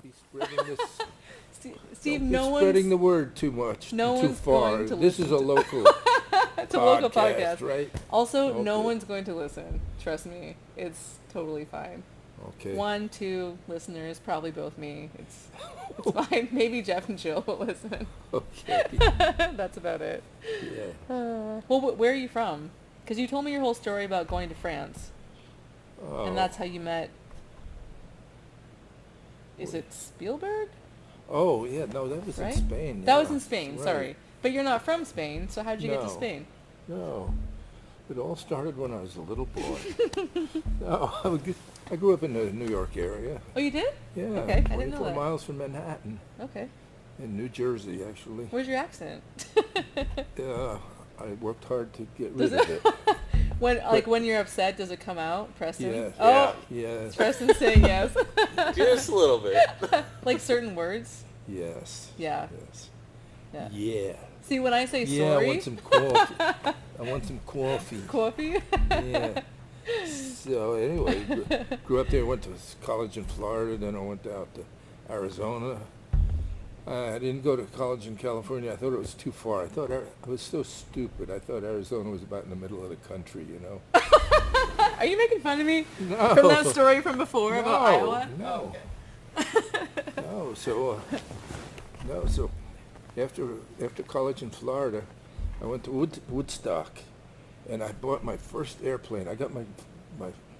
be spreading this. Steve, Don't no be one's spreading the word too much, no too one's far. going to This listen is a to- local it's a local podcast, right? Also, no Okay. one's going to listen. Trust me, it's totally fine. Okay. 1, 2 listeners, probably both me. It's fine. Maybe Jeff and Jill will listen. Okay. That's about it. Yeah. Well, where are you from? Because you told me your whole story about going to France, Oh. and that's how you met. Is it Spielberg? Oh, yeah. No, that was Right? in Spain. That yeah. was in Spain. Right. Sorry, but you're not from Spain, so how did you get to No. Spain? No. It all started when I was a little boy. No, I grew up in the New York area. Oh, you did? Yeah. Okay, I didn't know 24 that. miles from Manhattan, Okay. in New Jersey, actually. Where's your accent? I worked hard to get Does rid of it. When you're upset, does it come out, Preston? Yeah. Oh, Yes. Preston's saying yes. Just a little bit. Like certain words. Yes. Yeah. Yes. Yeah. Yeah. See, when I say Yeah, sorry, I want some coffee. I want some coffee. coffee. Yeah. So anyway, grew up there, went to college in Florida, then I went out to Arizona. I didn't go to college in California. I thought it was too far. I was so stupid. I thought Arizona was about in the middle of the country, you know. Are you making fun of me No. from that story from before about Iowa? No. Oh, okay. No. So after college in Florida, I went to Woodstock, and I bought my first airplane. I got my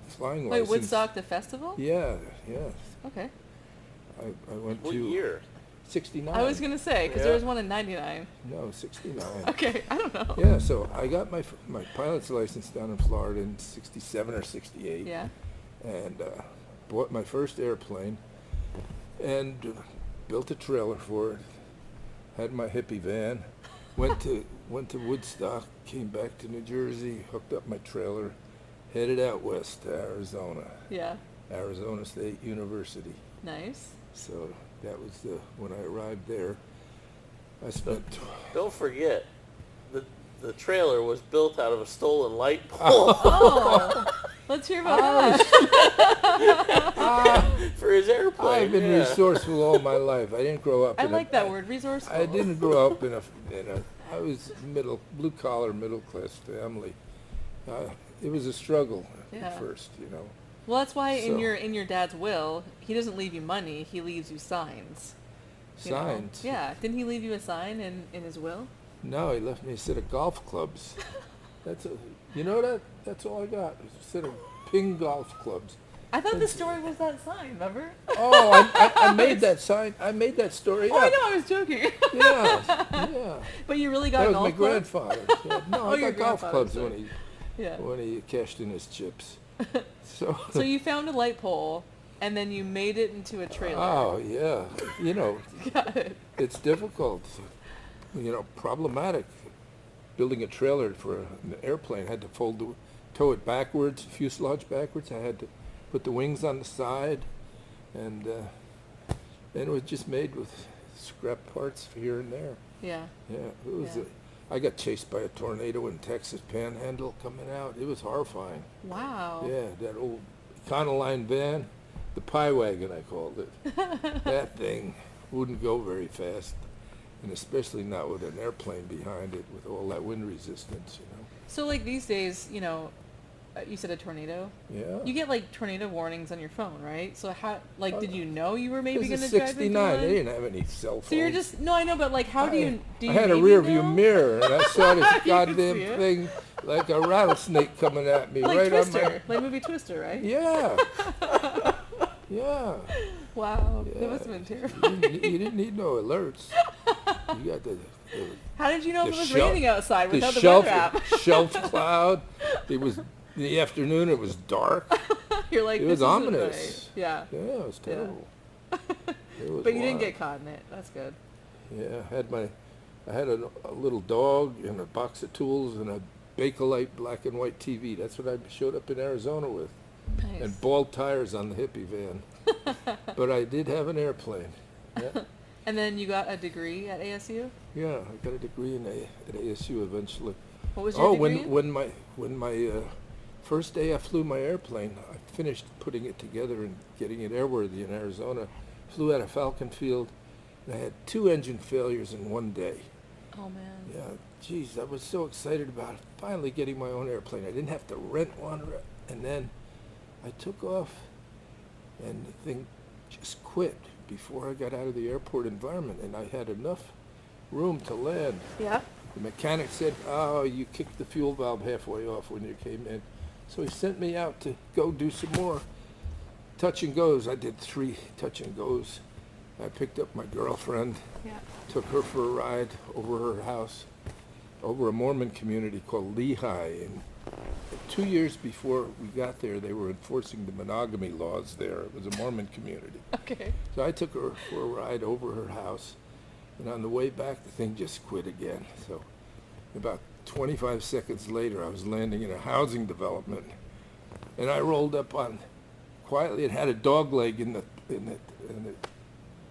flying Wait, license. Woodstock the festival? Yeah. Okay. I went What to year? 69. I was gonna say because Yeah. there was one in '99. No, 69. Okay, I don't know. Yeah, so I got my pilot's license down in Florida in 67 or 68. Yeah. And bought my first airplane and built a trailer for it. Had my hippie van. Went to Woodstock, came back to New Jersey, hooked up my trailer, headed out west to Arizona, Yeah. Arizona State University. Nice. So that was when I arrived there. I spent Don't forget, the trailer was built out of a stolen light pole Oh, let's hear about that. for his airplane. I've been yeah. resourceful all my life. I didn't grow up. I in like that word, resourceful. I didn't grow up in a. I was blue collar, middle class family. It was a struggle Yeah. at first, you know. Well, that's why in So- your dad's will, he doesn't leave you money. He leaves you signs. You know? Signs. Yeah. Didn't he leave you a sign in his will? No, he left me a set of golf clubs. That's all I got. A set of ping golf clubs. I thought the story was that sign. Remember? Oh, I made that sign. I made that story Oh, up. I know. I was joking. Yeah. But you really got That was golf my clubs? grandfather. Yeah, no, Oh, I your got golf grandfather, clubs sorry. Yeah. when he cashed in his chips. So. So you found a light pole, and then you made it into a trailer. Oh yeah, Got it. it's difficult, problematic. Building a trailer for an airplane, had to tow it backwards, fuselage backwards. I had to put the wings on the side, and it was just made with scrap parts here and there. Yeah. Yeah, it was. Yeah. I got chased by a tornado in Texas Panhandle coming out. It was horrifying. Wow. Yeah, that old Econoline van, the pie wagon I called it. That thing wouldn't go very fast, and especially not with an airplane behind it with all that wind resistance, So like these days, you said a tornado. Yeah. You get like tornado warnings on your phone, right? So how, did you know you were It maybe was going a to drive into 69. one? They didn't have any cell phones. So you're just no, I know, but like, how do you I had a maybe rear view know? mirror, and I saw this see goddamn it? thing like a rattlesnake coming at me Like right Twister, on like movie Twister, right? Yeah. Yeah. Wow, Yeah. that must have been terrible. You didn't need no alerts. You got the How did you know the if it was shelf- raining outside without the shelf, weather app? shelf cloud. It was in the afternoon. It was dark. You're like, It this was isn't ominous. right. Yeah. Yeah, it was Yeah. terrible. It was But you didn't wild. get caught in it. That's good. Yeah, I had a little dog and a box of tools and a Bakelite black and white TV. That's what I showed up in Arizona with. Nice. And bald tires on the hippie van. But I did have an airplane. Yeah, And then you got a degree at ASU? yeah, I got a degree at ASU eventually. What was your degree? When my first day I flew my airplane, I finished putting it together and getting it airworthy in Arizona. flew out of Falcon Field, and I had 2 engine failures in one day. Oh man. Yeah, geez, I was so excited about finally getting my own airplane. I didn't have to rent one, and then I took off, and the thing just quit before I got out of the airport environment, and I had enough room to land. Yeah. The mechanic said, "Oh, you kicked the fuel valve halfway off when you came in." So he sent me out to go do some more touch and goes. I did 3 touch and goes. I picked up my girlfriend, Yeah. took her for a ride over her house, over a Mormon community called Lehi. And 2 years before we got there, they were enforcing the monogamy laws there. It was a Mormon community. Okay. So I took her for a ride over her house, and on the way back, the thing just quit again. So about 25 seconds later, I was landing in a housing development, and I rolled up on quietly. It had a dog leg in it, and it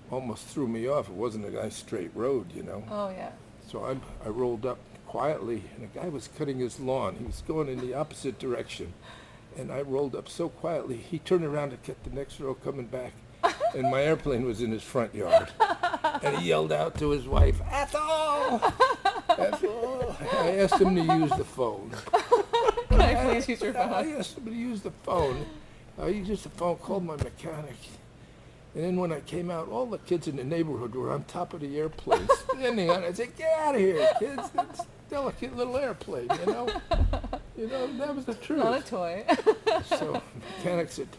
almost threw me off. It wasn't a nice straight road, you know. Oh yeah. So I rolled up quietly, and a guy was cutting his lawn. He was going in the opposite direction, and I rolled up so quietly. He turned around to get the next row coming back, and my airplane was in his front yard. And he yelled out to his wife, "Ethel! Ethel!" I asked him to use the phone. Can I please use your I phone? asked him to use the phone. I used the phone, called my mechanic. And then when I came out, all the kids in the neighborhood were on top of the airplane, standing on it. I said, "Get out of here, kids. It's a delicate little airplane, you know?" You know, that was the truth. Not a toy. So the mechanic said,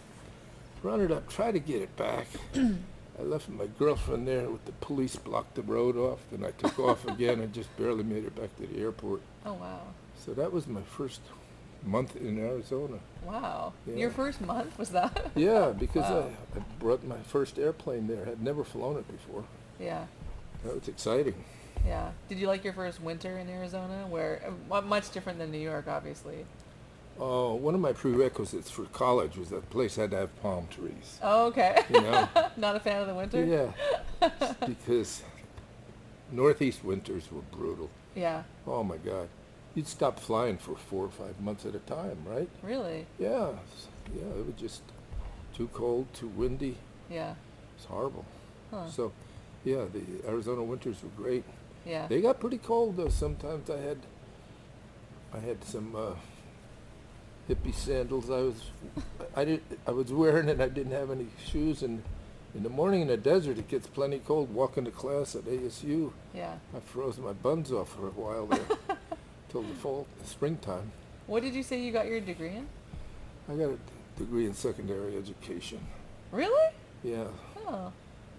"Run it up, try to get it back." I left my girlfriend there with the police blocked the road off, and I took off again and just barely made it back to the airport. Oh wow. So that was my first month in Arizona. Wow. Yeah. Your first month was that? Yeah, because Wow. I brought my first airplane there. I'd never flown it before. Yeah. That was exciting. Yeah. Did you like your first winter in Arizona? Where much different than New York, obviously. Oh, one of my prerequisites for college was that the place had to have palm trees. Oh, okay. You know? Not a fan of the winter? Yeah, because Northeast winters were brutal. Yeah. Oh my God. You'd stop flying for 4 or 5 months at a time, right? Really? Yeah, it was just too cold, too windy. Yeah. It's horrible. Huh. So, yeah, the Arizona winters were great. Yeah. They got pretty cold though. Sometimes I had some hippie sandals I was wearing, and I didn't have any shoes. And in the morning in the desert, it gets plenty cold. Walking to class at ASU, Yeah. I froze my buns off for a while there till the springtime. What did you say you got your degree in? I got a degree in secondary education. Really? Yeah. Oh.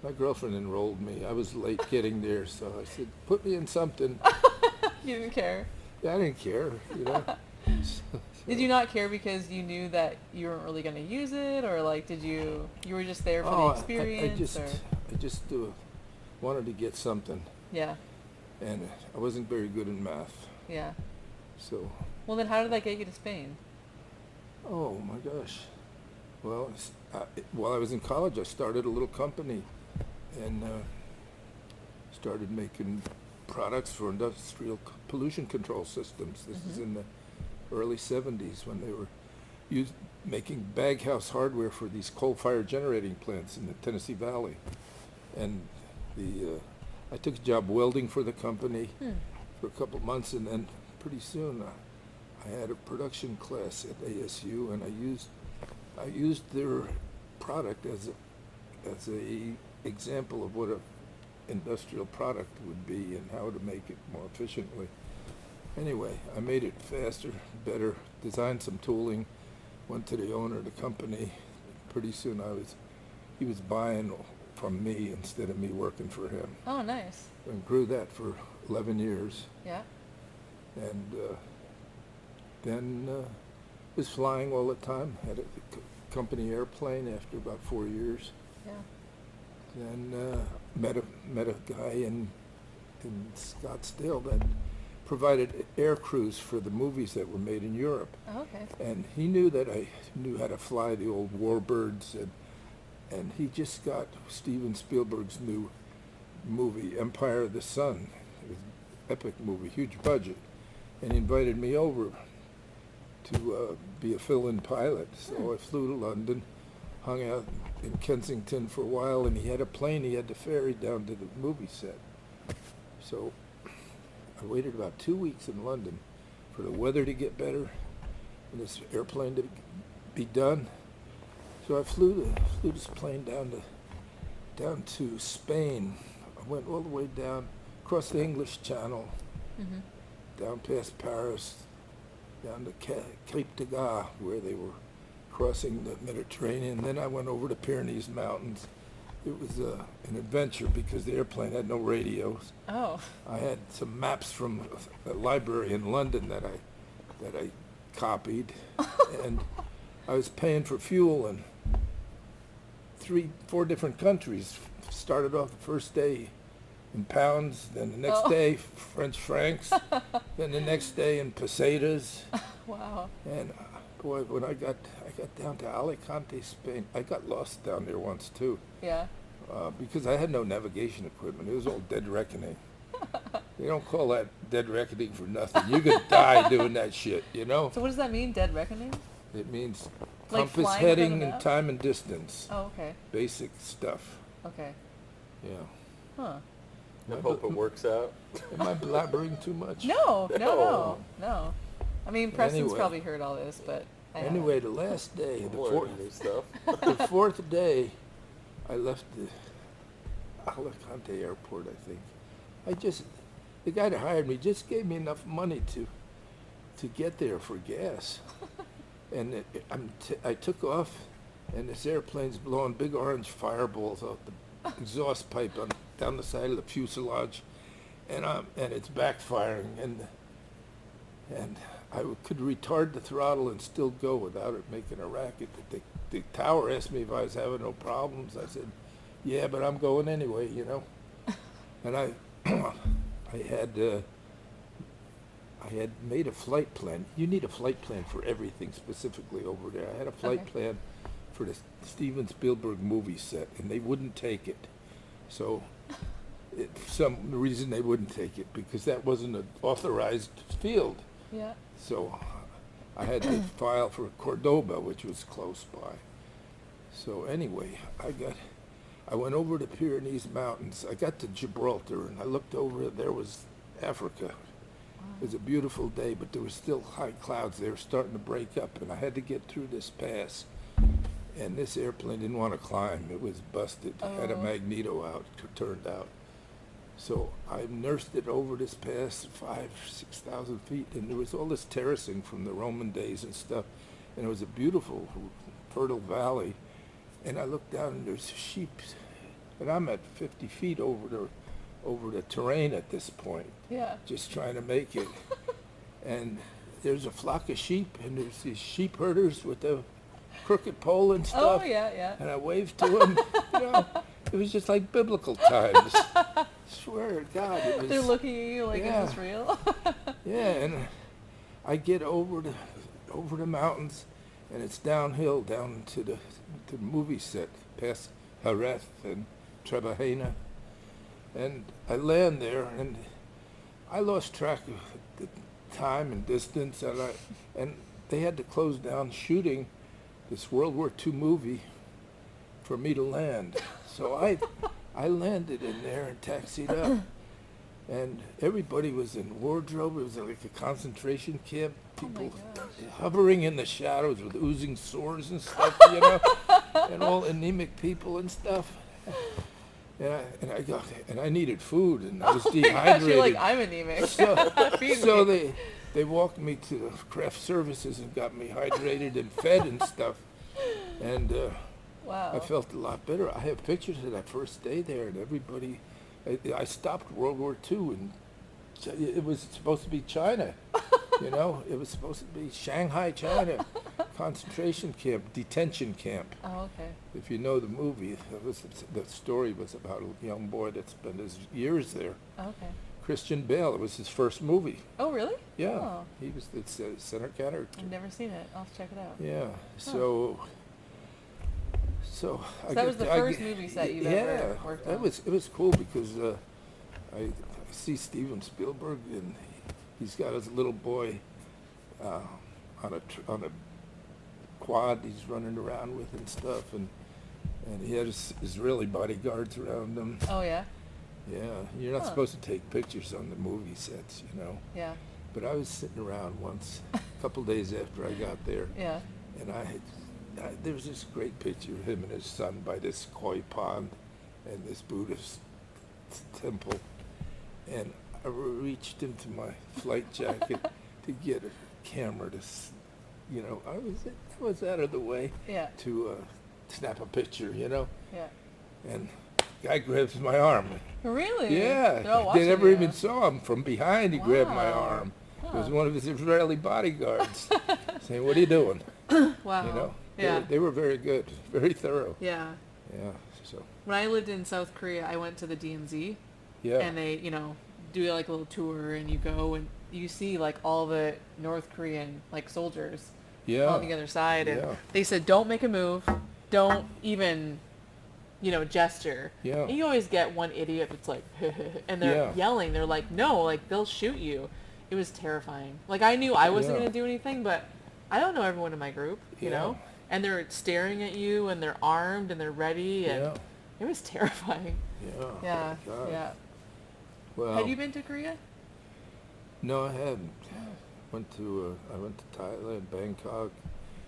My girlfriend enrolled me. I was late getting there, so I said, "Put me in something." You didn't care. Yeah, I didn't care, you know. Did you not care because you knew that you weren't really going to use it, or like you were just there for the experience? I just wanted to get something, Yeah. and I wasn't very good in math, Yeah. so. Well, then how did that get you to Spain? Oh my gosh. Well, while I was in college, I started a little company, and started making products for industrial pollution control systems. This is in the early 70s when they were making baghouse hardware for these coal-fired generating plants in the Tennessee Valley. And I took a job welding for the company for a couple months, and then pretty soon I had a production class at ASU, and I used their product as a example of what a industrial product would be and how to make it more efficiently. Anyway, I made it faster, better, designed some tooling, went to the owner of the company. Pretty soon he was buying from me instead of me working for him. Oh, nice. And grew that for 11 years. Yeah. And then was flying all the time, had a company airplane after about 4 years. Yeah. Then met a guy in Scottsdale that provided air crews for the movies that were made in Europe. Oh, okay. And he knew that I knew how to fly the old warbirds, and he just got Steven Spielberg's new movie, Empire of the Sun. It was an epic movie, huge budget, and he invited me over to be a fill-in pilot. So I flew to London, hung out in Kensington for a while, and he had a plane he had to ferry down to the movie set. So I waited about 2 weeks in London for the weather to get better and this airplane to be done. So I flew this plane down to Spain. I went all the way down, across the English Channel, down past Paris, down to Cape de Gare, where they were crossing the Mediterranean. Then I went over the Pyrenees Mountains. It was an adventure because the airplane had no radios. Oh. I had some maps from a library in London that I copied, and I was paying for fuel in 4 different countries. Started off the first day in pounds, then the next day French francs, then the next day in pesetas. Wow. And boy, when I got down to Alicante, Spain, I got lost down there once too. Yeah. Because I had no navigation equipment. It was all dead reckoning. They don't call that dead reckoning for nothing. You could die doing that shit, you know? So what does that mean, dead reckoning? It means Like compass flying heading from the and map? time and distance. Oh, okay. Basic stuff. Okay. Yeah. Huh. I hope it works out. Am I blabbering too much? No. I mean, Preston's Anyway. probably heard all this, but I haven't. Anyway, the last day, I'm learning new stuff. the fourth day, I left the Alicante airport, I think. The guy that hired me just gave me enough money to get there for gas. And I took off, and this airplane's blowing big orange fireballs out the exhaust pipe down the side of the fuselage, and it's backfiring, and I could retard the throttle and still go without it making a racket. The tower asked me if I was having no problems. I said, yeah, but I'm going anyway, you know. And I had made a flight plan. You need a flight plan for everything specifically over there. I had a flight plan for the Steven Spielberg movie set, and they wouldn't take it. So, for some reason they wouldn't take it, because that wasn't an authorized field. Yeah. So, I had to file for Cordoba, which was close by. So anyway, I went over the Pyrenees Mountains. I got to Gibraltar, and I looked over, there was Africa. It was a beautiful day, but there was still high clouds. They were starting to break up, and I had to get through this pass. And this airplane didn't want to climb. It was busted. Had a magneto out, turned out. So I nursed it over this pass, 6,000 feet, and there was all this terracing from the Roman days and stuff. And it was a beautiful, fertile valley. And I looked down, and there's sheep. And I'm at 50 feet over the terrain at this point. Yeah. Just trying to make it. And there's a flock of sheep, and there's these sheep herders with the crooked pole and stuff. Oh, yeah. And I waved to them. You know, it was just like biblical times. Swear to God, it was. They're looking at you like, Yeah. is this real? Yeah, and I get over the mountains, and it's downhill down to the movie set, past Jerez and Trebajena. And I land there, and I lost track of the time and distance, and they had to close down shooting this World War II movie for me to land. So I landed in there and taxied up, and everybody was in wardrobe. It was like a concentration camp. People hovering in the shadows with oozing sores and stuff, you know, and all anemic people and stuff. And I needed food, and I was dehydrated. You're like, I'm anemic. Feed So me. they walked me to the craft services and got me hydrated and fed and stuff. And Wow. I felt a lot better. I have pictures of that first day there, and everybody. I stopped World War II, and it was supposed to be China. You know, it was supposed to be Shanghai, China, concentration camp, detention camp. Oh, okay. If you know the movie, the story was about a young boy that spent his years there. Okay. Christian Bale. It was his first movie. Oh, really? Yeah, Oh. he was the center character. I've never seen it. I'll have to check it out. Yeah. So that was the first movie set you've ever worked on? It was cool because I see Steven Spielberg, and he's got his little boy on a quad he's running around with and stuff, and he had his Israeli bodyguards around him. Oh yeah. Yeah, you're not Huh. supposed to take pictures on the movie sets, you know. Yeah. But I was sitting around once, a couple days after I got there, Yeah. and there was this great picture of him and his son by this koi pond and this Buddhist temple, and I reached into my flight jacket to get a camera I was out of the way Yeah. to snap a picture, Yeah. and guy grabs my arm. Really? Yeah, They're all they watching never you. even saw him from behind. He grabbed my Wow. arm. It was Huh. one of his Israeli bodyguards saying, "What are you doing?" Wow. You know, Yeah. they were very good, very thorough. Yeah. Yeah, so When I lived in South Korea, I went to the DMZ, yeah, and they, do like a little tour, and you go and you see like all the North Korean like soldiers yeah, on the other side, and yeah. they said, "Don't make a move, don't even, gesture." Yeah. And you always get one idiot that's like, and they're Yeah. yelling. They're like, "No, like they'll shoot you." It was terrifying. Like I knew I wasn't Yeah. gonna do anything, but I don't know everyone in my group, Yeah. and they're staring at you, and they're armed, and they're ready, and Yeah. it was terrifying. Yeah. Yeah, God. yeah. Well, Have you been to Korea? no, I hadn't. I went to Thailand, Bangkok,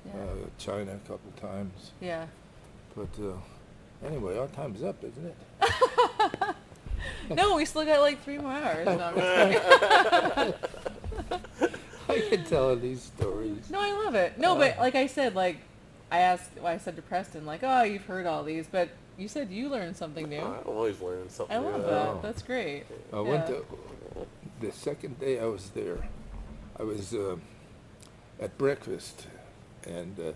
Yeah. China a couple times. Yeah. But anyway, our time's up, isn't it? No, we still got like 3 more hours. No, I'm just kidding. I can tell these stories. No, I love it. No, but like I said, I said to Preston, like, "Oh, you've heard all these," but you said you learned something new. I'm always learning something. I love new. that. Oh. That's great. I went Yeah. to the second day I was there. I was at breakfast, and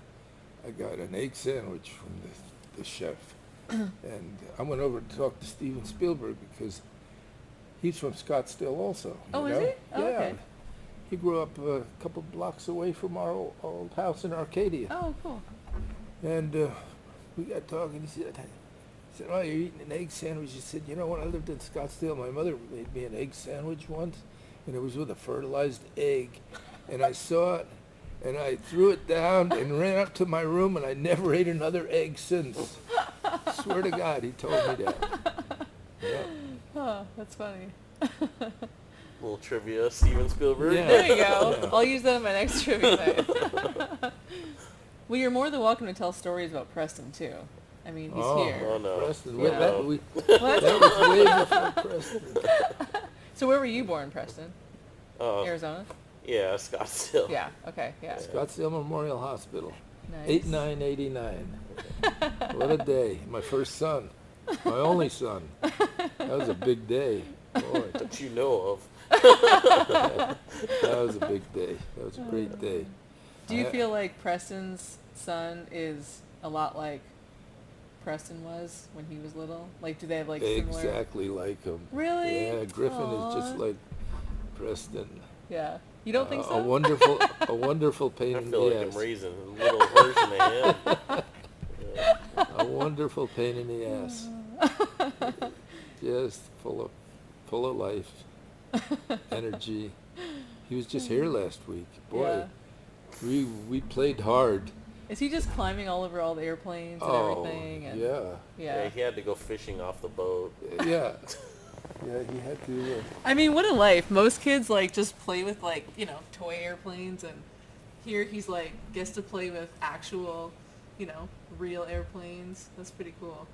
I got an egg sandwich from the chef, and I went over to talk to Steven Spielberg because he's from Scottsdale also. Oh, you is know? he? Oh, yeah. okay. He grew up a couple blocks away from our old house in Arcadia. Oh, cool. And we got talking. He said, "Oh, you're eating an egg sandwich." He said, "You know, when I lived in Scottsdale, my mother made me an egg sandwich once, and it was with a fertilized egg. And I saw it, and I threw it down and ran up to my room, and I never ate another egg since." Swear to God, he told me that. Yeah. Oh, that's funny. Little trivia, Steven Spielberg. Yeah. There you go. Yeah. I'll use that in my next trivia night. Well, you're more than welcome to tell stories about Preston too. I mean, he's here. Oh, no. Preston. Yeah. That What? was way before Preston. So where were you born, Preston? Oh, Arizona? yeah, Scottsdale. Yeah. Okay. Yeah. Scottsdale Memorial Hospital. Nice. 8/9/89. What a day. My first son. My only son. That was a big day. Boy, That you know of. that was a big day. That was a great day. Do you feel like Preston's son is a lot like Preston was when he was little? Like, do they have like similar? Exactly like him. Really? Yeah, Griffin Aw. is just like Preston. Yeah. You don't think so? A wonderful pain I in feel the like ass. I'm raising a little version of him. A wonderful pain in the ass. Just full of life, energy. He was just here last week. Boy, we played hard. Is he just climbing all over all the airplanes and Oh, everything? And yeah. Yeah. He had to go fishing off the boat. Yeah. Yeah, he had to. I mean, what a life. Most kids like just play with like, toy airplanes, and here he's like gets to play with actual, real airplanes. That's pretty cool.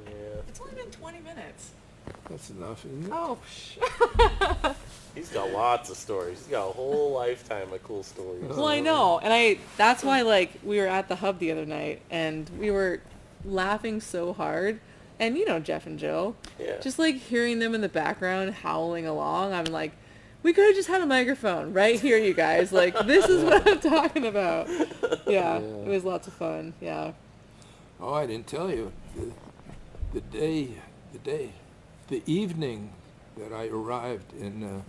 Yeah. It's only been 20 minutes. That's enough, isn't it? Oh, He's got lots of stories. He's got a whole lifetime of cool stories. Well, I know, and that's why like we were at the hub the other night, and we were laughing so hard, and Jeff and Joe, Yeah. just like hearing them in the background howling along, I'm like, we could have just had a microphone right here, you guys. Like, this is what I'm talking about. Yeah, it was lots of fun. Yeah. Oh, I didn't tell you. The evening that I arrived in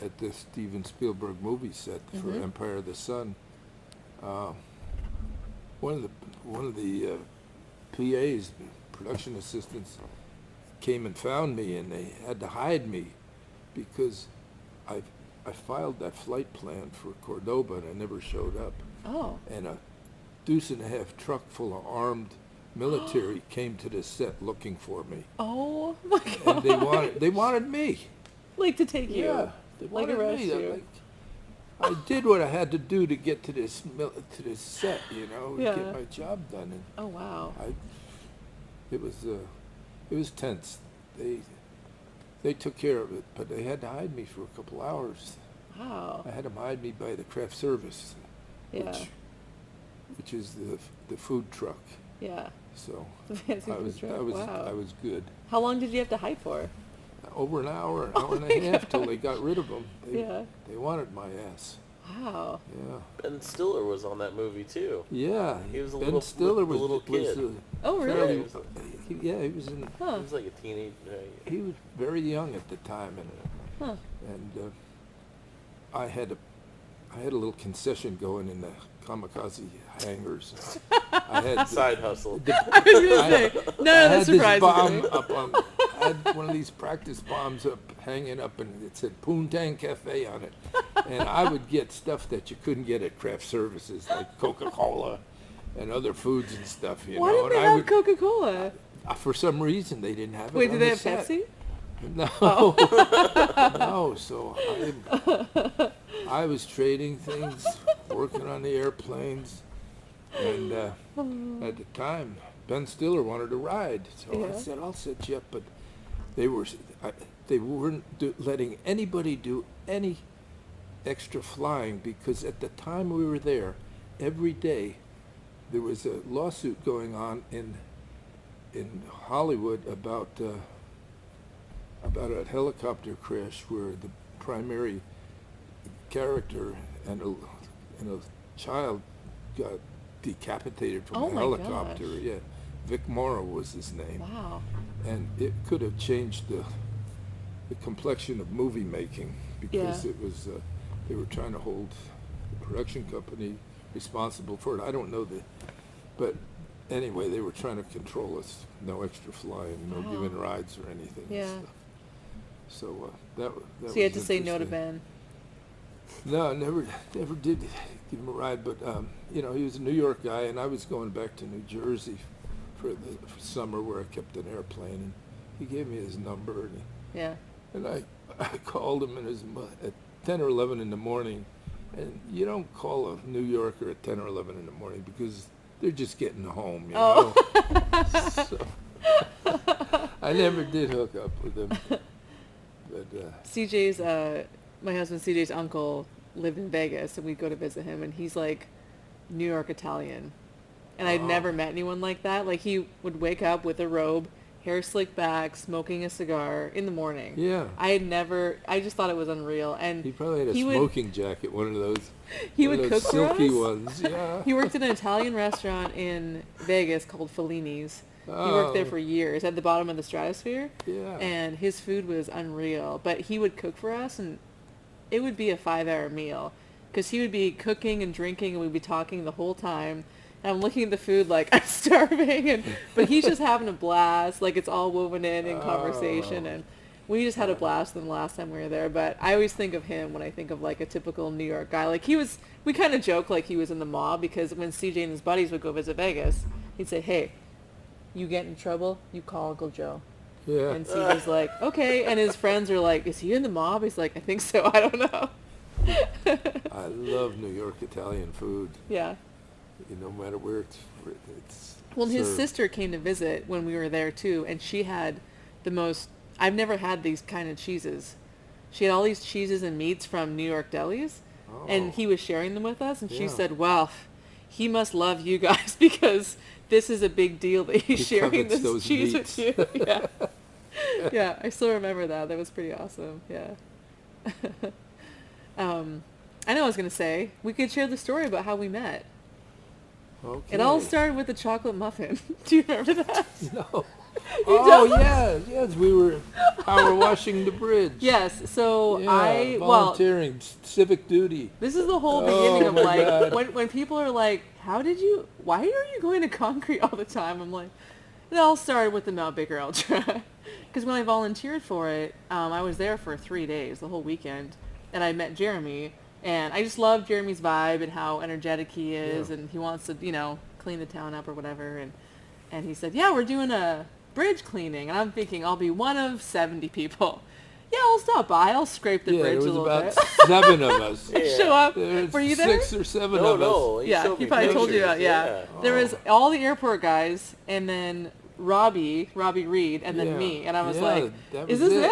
at the Steven Spielberg movie set for Empire of the Sun, one of the PAs, production assistants, came and found me, and they had to hide me because I filed that flight plan for Cordoba and I never showed up. Oh. And deuce-and-a-half truck full of armed military came to the set looking for me. Oh my god. And they wanted me. Like to take you. Yeah, they Like wanted arrest me. you. Like, I did what I had to do to get to this set, Yeah. get my job done. And Oh wow. it was tense. They took care of it, but they had to hide me for a couple hours. Wow. I had them hide me by the craft service, Yeah. which is the food truck. Yeah. So The fancy I food was truck. Wow. I was good. How long did you have to hide for? Over an hour and Oh a my half till they got rid of them. Yeah. They wanted my ass. Wow. Yeah. Ben Stiller was on that movie too. Yeah. He was a Ben little- Stiller the little kid. Oh really? fairly- He was, he was in. Huh. he was like a teenage. He was very young at the time, Huh. and I had a little concession going in the kamikaze hangars. I had Side hustle. I was gonna say none I of had that this surprises bomb me. up on. I had one of these practice bombs up, hanging up, and it said Poontang Cafe on it. And I would get stuff that you couldn't get at craft services, like Coca-Cola and other foods and stuff. Why know. didn't they and I have would, Coca-Cola? for some reason, they didn't have it. Wait, on did they the have set. Pepsi? No, no. So I was trading things, working on the airplanes, and at the time, Ben Stiller wanted to ride. So I Yeah. said, "I'll set you up," but they weren't letting anybody do any extra flying because at the time we were there, every day there was a lawsuit going on in Hollywood about a helicopter crash where the primary character and a child got decapitated from Oh a my helicopter. gosh. Yeah, Vic Morrow was his name, Wow. and it could have changed the complexion of movie making because Yeah. it was they were trying to hold the production company responsible for it. I don't know but anyway, they were trying to control us. No extra flying, no Wow. giving rides or anything. and Yeah. stuff. So that So you had to was say no to interesting. Ben. No, I never did give him a ride. But he was a New York guy, and I was going back to New Jersey for summer where I kept an airplane, and he gave me his number, Yeah. and I called him at 10 or 11 in the morning, and you don't call a New Yorker at 10 or 11 in the morning because they're just getting home, you know. So, I never did hook up with him. But CJ's, my husband CJ's uncle lived in Vegas, and we'd go to visit him, and he's like New York Italian. And I'd Oh. never met anyone like that. Like, he would wake up with a robe, hair slicked back, smoking a cigar in the morning. yeah, I just thought it was unreal. And he probably had a he would- smoking jacket, one of those. he one would of those cook for silky us. ones. Yeah. He worked at an Italian restaurant in Vegas called Fellini's. He worked there Oh. for years at the bottom of the stratosphere. Yeah. And his food was unreal. But he would cook for us, and it would be a 5-hour meal. Because he would be cooking and drinking, and we'd be talking the whole time. And I'm looking at the food like, I'm starving. But he's just having a blast. Like, it's all woven in conversation. Oh. And we just had a blast the last time we were there. But I always think of him when I think of, like, a typical New York guy. Like, we kind of joke like he was in the mob, because when CJ and his buddies would go visit Vegas, he'd say, hey, you get in trouble, you call Uncle Joe. Yeah. And CJ's like, okay. And his friends are like, is he in the mob? He's like, I think so. I don't know. I love New York Italian food. Yeah. No matter where it's Well, his served. sister came to visit when we were there too, and she had the most, I've never had these kind of cheeses. She had all these cheeses and meats from New York delis, and Oh. he was sharing them with us, and she Yeah. said, well, he must love you guys because this is a big deal that he's He sharing covets this those cheese meats. with you. Yeah. Yeah, I still remember that. That was pretty awesome. Yeah. I know I was going to say, we could share the story about how we met. Okay. It all started with the chocolate muffin. Do you remember that? No. Oh yes, we were power washing the bridge. Yes. So Yeah, well, volunteering, civic duty. this is the whole Oh, beginning of my like God. when people are like, why are you going to concrete all the time? I'm like, it all started with the Mount Baker Ultra. Because when I volunteered for it, I was there for 3 days, the whole weekend, and I met Jeremy, And I just love Jeremy's vibe and how energetic he is, Yeah. and he wants to, clean the town up or whatever. And he said, yeah, we're doing a bridge cleaning. And I'm thinking I'll be one of 70 people. Yeah, I'll stop by. I'll scrape the Yeah, bridge there a was little about bit. 7 of us. Yeah. Show up. There's Were you there? 6 or 7 No, of us. no. Yeah, showed he me probably told you pictures, about, yeah. There was all the airport guys, and then Robbie Reed, and then Yeah. me. And I was Yeah, like, that is was this it.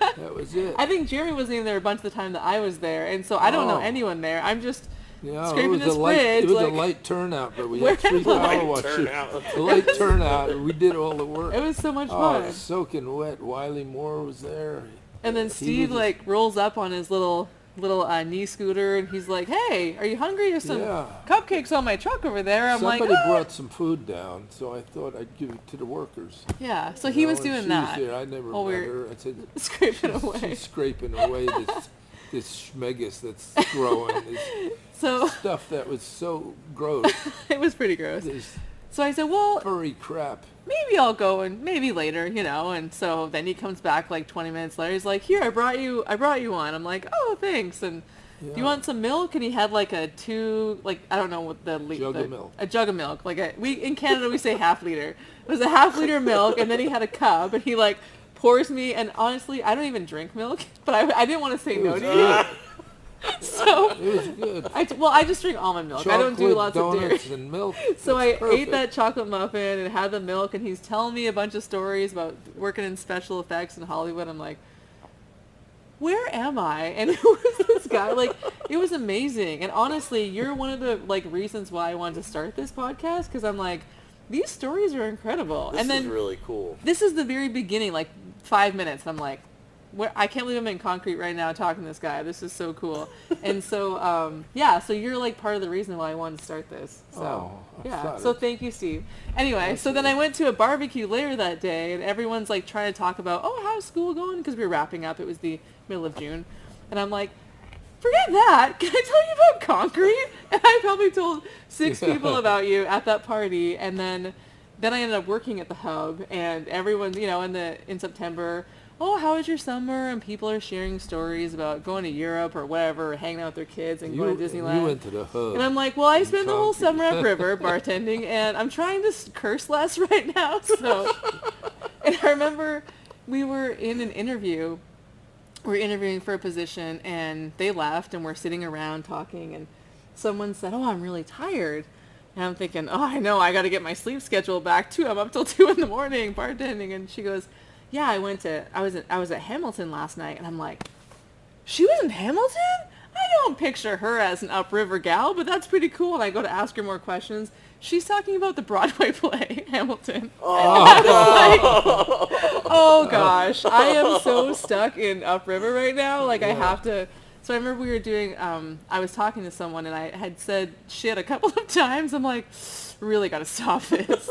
it? That was it. I think Jeremy wasn't even there a bunch of the time that I was there, and so I don't know Oh. anyone there. I'm just Yeah, scraping it was this a light, bridge. It was like, a light turnout, but we Where had 3 am I? power Light washers. turnout. A light turnout, and we did all the work. it was so much Oh, fun. it was soaking wet. Wiley Moore was there. And then He Steve was- rolls up on his little knee scooter, and he's like, "Hey, are you hungry? There's some Yeah. cupcakes on my truck over there." I'm Somebody like, "Ah." brought some food down, so I thought I'd give it to the workers. Yeah, so You he know, was and doing she that. Was there. I never while met we were her. I said, scraping away. she's scraping away this schmegus that's growing, this So stuff that was so gross, it was pretty gross. this So I said, "Well, furry crap. maybe I'll go and maybe later, And so then he comes back like 20 minutes later. He's like, "Here, I brought you one." I'm like, "Oh, thanks." And do Yeah. you want some milk? And he had like I don't know what Jug of milk. A jug of milk. In Canada we say half liter. It was a half liter of milk, and then he had a cup, and he like pours me. And honestly, I don't even drink milk, but I didn't want to say It no was to good. you. So It was good. I just drink almond milk. I don't do Chocolate, lots of dairy. donuts, and milk. So I That's perfect. ate that chocolate muffin and had the milk, and he's telling me a bunch of stories about working in special effects in Hollywood. I'm like, where am I? And who is this guy? Like, it was amazing. And honestly, you're one of the reasons why I wanted to start this podcast, because I'm like, these stories are incredible. This and then is really cool. this is the very beginning, 5 minutes. And I'm like, I can't believe I'm in concrete right now talking to this guy. This is so cool. And so, so you're part of the reason why I wanted to start this. So, Oh, I'm yeah. flattered. So thank you, Steve. Anyway, so then I went to a barbecue later that day, and everyone's trying to talk about, oh, how's school going? Because we were wrapping up. It was the middle of June. And I'm like, forget that. Can I tell you about concrete? And I probably told 6 people about you at that party. And then I ended up working at the hub, and everyone, in September, oh, how was your summer? And people are sharing stories about going to Europe or whatever, or hanging out with their kids and going to Disneyland. You went to the hub. And I'm like, well, I spent the whole concrete. summer upriver bartending, and I'm trying to curse less right now. So, and I remember we were in an interview. We were interviewing for a position, and they left, and we're sitting around talking, and someone said, oh, I'm really tired. And I'm thinking, oh, I know, I got to get my sleep schedule back too. I'm up till 2 in the morning bartending. And she goes, yeah, I was at Hamilton last night. And I'm like, she was in Hamilton? I don't picture her as an upriver gal, but that's pretty cool. And I go to ask her more questions. She's talking about the Broadway play, Hamilton. Oh gosh, I am so stuck in upriver right now. I have to. So I remember we were doing, I was talking to someone, and I had said shit a couple of times. I'm like, really got to stop this.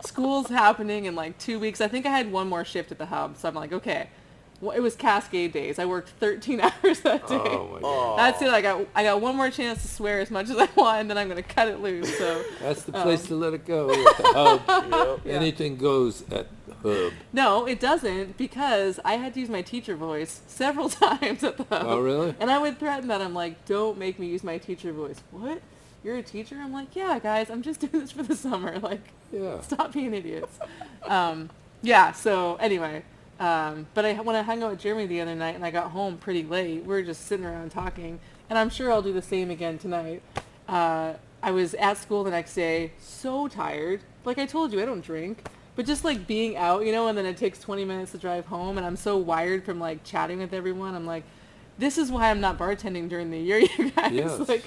School's happening in 2 weeks. I think I had one more shift at the hub. So I'm like, okay. Well, it was Cascade days. I worked 13 hours that day. Oh my God. That's it. I got one more chance to swear as much as I want, and then I'm going to cut it loose. So That's the place to let it go. At the hub. Yep. Anything goes at the hub. No, it doesn't, because I had to use my teacher voice several times at the hub. Oh, really? And I would threaten that. I'm like, don't make me use my teacher voice. What? You're a teacher? I'm like, yeah, guys, I'm just doing this for the summer. Yeah. Stop being idiots. So anyway, but when I hung out with Jeremy the other night and I got home pretty late, we were just sitting around talking, and I'm sure I'll do the same again tonight. I was at school the next day, so tired. Like I told you, I don't drink. But just being out, and then it takes 20 minutes to drive home, and I'm so wired from chatting with everyone. I'm like, this is why I'm not bartending during the year, you guys. Yes, sure.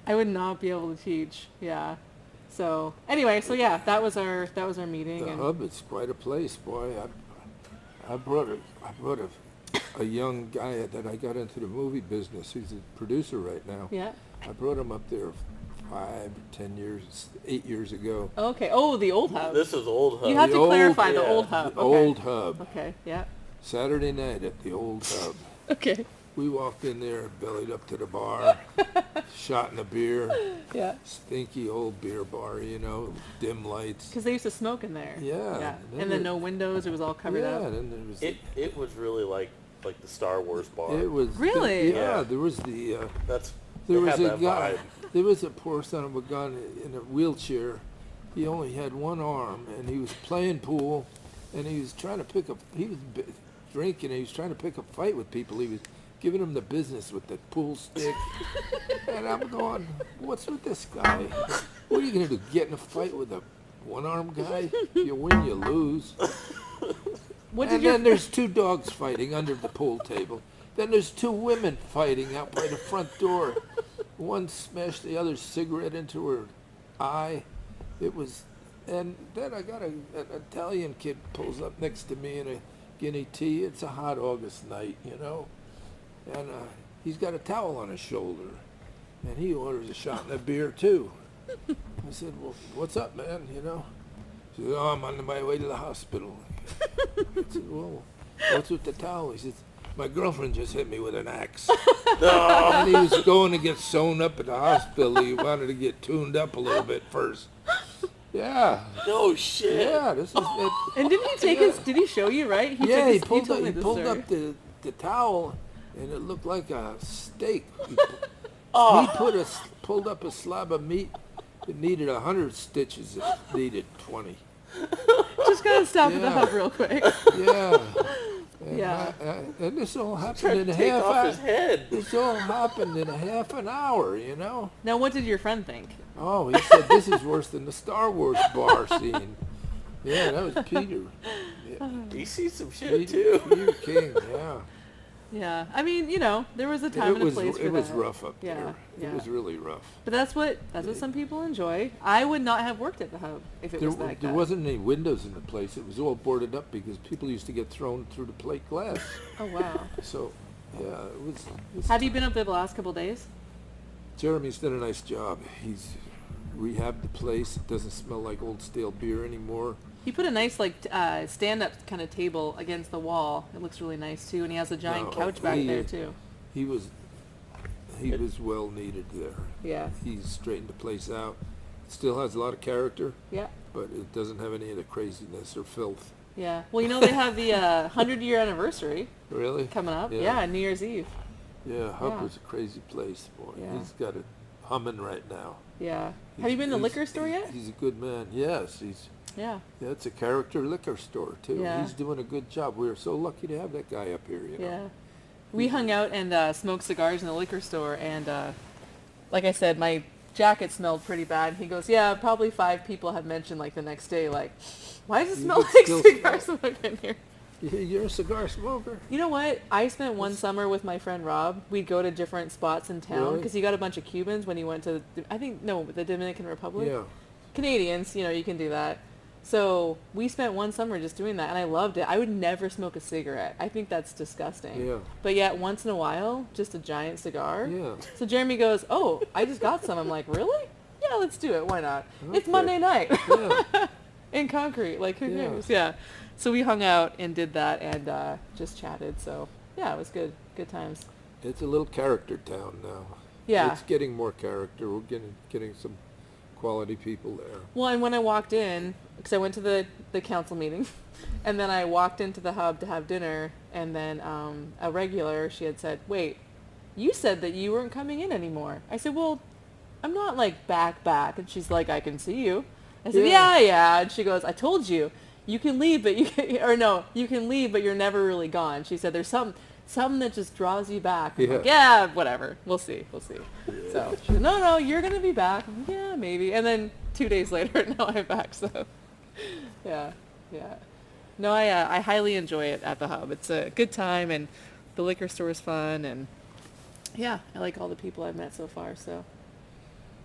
I would not be able to teach. Yeah. So anyway, that was our meeting. The and hub is quite a place, boy. I brought a young guy that I got into the movie business. He's a producer right now. Yeah. I brought him up there 8 years ago. Okay. Oh, the old hub. This is old hub. You have The to clarify old- the yeah, old hub. The Okay. old hub. Okay. Yeah. Saturday night at the old hub. Okay. We walked in there, bellied up to the bar, shot in a beer, Yeah. stinky old beer bar, dim lights. Because they used to smoke in there. Yeah. Yeah. Then And then no windows. It was all covered yeah, up. and then there was It was really like like the Star Wars bar. It was Really? Yeah, there was the That's there they was had a that guy. vibe. There was a poor son of a gun in a wheelchair. He only had one arm, and he was playing pool, and he was trying to pick up. He was drinking. And he was trying to pick a fight with people. He was giving them the business with the pool stick. And I'm going, what's with this guy? What are you gonna do? Get in a fight with a one-armed guy? You win, you lose. What did And your then there's two dogs fighting under the pool table. Then there's two women fighting out by the front door. One smashed the other's cigarette into her eye. It was, and then I got an Italian kid pulls up next to me in a guinea tea. It's a hot August night, you know, and he's got a towel on his shoulder, and he orders a shot and a beer too. I said, well, what's up, man, you know? He said, oh, I'm on my way to the hospital. I said, well, what's with the towel? He says, my girlfriend just hit me with an axe. And he was going to get sewn up at the hospital. He wanted to get tuned up a little bit first. Yeah. No shit. Yeah, this is it. and didn't he take his? Did he show you? Right? He Yeah, took he his, pulled, told up, me he the pulled story. up the towel, and it looked like a steak. He Oh, pulled up a slab of meat. It needed 100 stitches. It needed 20. Just gotta stop at the Yeah. hub real quick. Yeah. And, Yeah. and this all trying happened in to a take half off hour. his head. This all happened in a half an hour, you know? Now, what did your friend think? Oh, he said this is worse than the Star Wars bar scene. Yeah, that was Peter. Yeah, He sees some shit Peter, too. Peter King, yeah. Yeah, I mean, you know, there was a time and a place for it was that. rough up Yeah, there. yeah. It was really rough. But that's what some people enjoy. I would not have worked at the hub if it was like There that. wasn't any windows in the place. It was all boarded up because people used to get thrown through the plate glass. Oh wow. So, yeah, it was Have you been up there the last couple days? Jeremy's done a nice job. He's rehabbed the place. It doesn't smell like old stale beer anymore. He put a nice stand-up kind of table against the wall. It looks really nice too, and he has a giant No, couch back there too. He was well needed there. Yeah. He's straightened the place out. It still has a lot of character, Yeah. but it doesn't have any of the craziness or filth. Yeah. Well, you know they have the 100-year anniversary Really? coming up. Yeah. Yeah, New Year's Eve. Yeah, Hub Yeah. was a crazy place, boy. Yeah. He's got it humming right now. Yeah. Have you been to the liquor store yet? He's a good man. Yes, Yeah. it's a character liquor store too. Yeah. He's doing a good job. We are so lucky to have that guy up here. You know? Yeah. We hung out and smoked cigars in the liquor store, and like I said, my jacket smelled pretty bad. He goes, yeah, probably 5 people had mentioned like the next day, like, why does it You smell could like still cigar smell smoke in here? You're a cigar smoker. You know what? I spent one summer with my friend Rob. We'd go to different spots in town Really? because he got a bunch of Cubans when he went to, the Dominican Republic. Yeah. Canadians, you can do that. So we spent one summer just doing that, and I loved it. I would never smoke a cigarette. I think that's disgusting. Yeah. But yet, once in a while, just a giant cigar. Yeah. So Jeremy goes, oh, I just got some. I'm like, really? Yeah, let's do it. Why not? It's Okay. Monday night Yeah. in concrete. Like, who Yeah. cares? Yeah. So we hung out and did that and just chatted. So, yeah, it was good. Good times. It's a little character town now. Yeah. It's getting more character. We're getting some quality people there. Well, and when I walked in, because I went to the council meeting, and then I walked into the hub to have dinner, and then a regular, she had said, wait, you said that you weren't coming in anymore. I said, well, I'm not like back. And she's like, I can see you. I said, yeah. And she goes, I told you, you can leave, but you can leave, but you're never really gone. She said, there's something that just draws you back. I'm like, yeah, whatever. We'll see. Yeah. So she said, no, you're going to be back. I'm like, yeah, maybe. And then 2 days later, now I'm back. So yeah. No, I highly enjoy it at the hub. It's a good time, and the liquor store is fun, and yeah, I like all the people I've met so far. So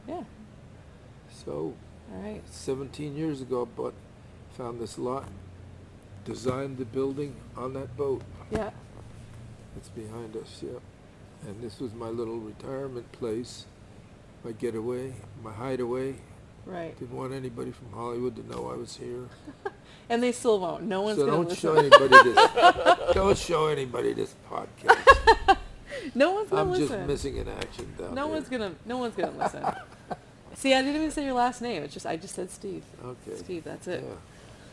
yeah. So, All right. 17 years ago, I found this lot, designed the building on that boat. Yeah. It's behind us, yeah. And this was my little retirement place, my getaway, my hideaway. Right. Didn't want anybody from Hollywood to know I was here. And they still won't. No one's So gonna don't listen. show anybody this. Don't show anybody this podcast. No one's gonna I'm listen. just missing in action down No there. one's gonna listen. See, I didn't even say your last name. I just said Steve. Okay. Steve, that's it. Yeah.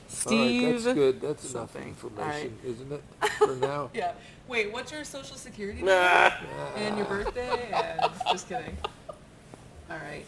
Steve. that's good. That's enough something. information, isn't it, for now? Yeah. Wait, what's your social security Nah. number? And your birthday? And just kidding. All right.